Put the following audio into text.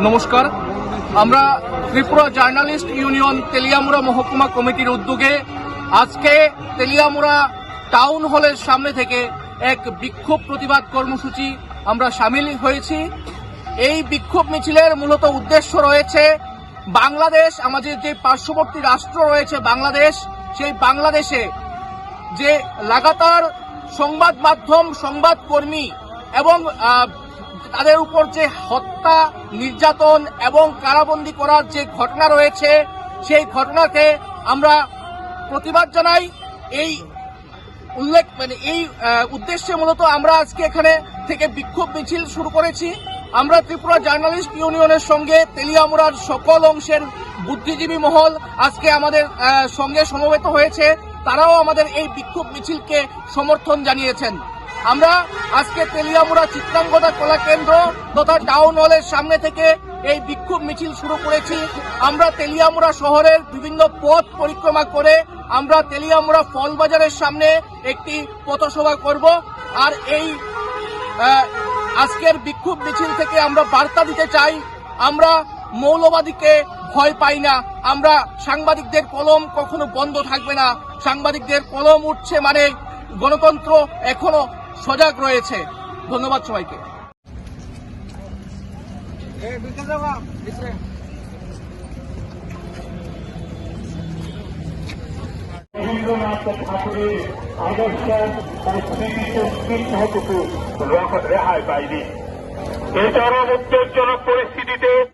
নমস্কার, আমরা Tripura journalist union Teliamura মহকুমা কমিটির উদ্যোগে আজকে তেলিয়ামুড়া টাউন হলের সামনে থেকে এক বিক্ষোভ প্রতিবাদ কর্মসূচি আমরা সামিল হয়েছি। এই বিক্ষোভ মিছিলের মূলত উদ্দেশ্য রয়েছে বাংলাদেশ, আমাদের যে পার্শ্ববর্তী রাষ্ট্র রয়েছে বাংলাদেশ, সেই বাংলাদেশে যে লাগাতার সংবাদ মাধ্যম, সংবাদকর্মী এবং তাদের উপর যে হত্যা, নির্যাতন এবং কারাবন্দী করার যে ঘটনা রয়েছে, সেই ঘটনাকে আমরা প্রতিবাদ জানাই। এই এই উদ্দেশ্যে মূলত আমরা আজকে এখানে থেকে বিক্ষোভ মিছিল শুরু করেছি। আমরা ত্রিপুরা জার্নালিস্ট ইউনিয়নের সঙ্গে তেলিয়ামুড়ার সকল অংশের বুদ্ধিজীবী মহল আজকে আমাদের সঙ্গে সমবেত হয়েছে। তারাও আমাদের এই বিক্ষোভ মিছিলকে সমর্থন জানিয়েছেন। আমরা আজকে তেলিয়ামুড়া চিত্রাঙ্গদা কলা কেন্দ্র তথা টাউন হলের সামনে থেকে এই বিক্ষোভ মিছিল শুরু করেছি। আমরা তেলিয়ামুড়া শহরের বিভিন্ন পথ পরিক্রমা করে আমরা তেলিয়ামুড়া ফল বাজারের সামনে একটি পথসভা করব। আর এই আজকের বিক্ষোভ মিছিল থেকে আমরা বার্তা দিতে চাই, আমরা মৌলবাদীকে ভয় পাই না। আমরা সাংবাদিকদের কলম কখনো বন্ধ থাকবে না। সাংবাদিকদের কলম উঠছে মানে গণতন্ত্র এখনো সজাগ রয়েছে। ধন্যবাদ সবাইকে। রবীন্দ্রনাথ ঠাকুরের আদর্শ ও স্মৃতিতে চিহ্নটুকু রেহাই পায়নি। এই চরম উত্তেজনক পরিস্থিতিতে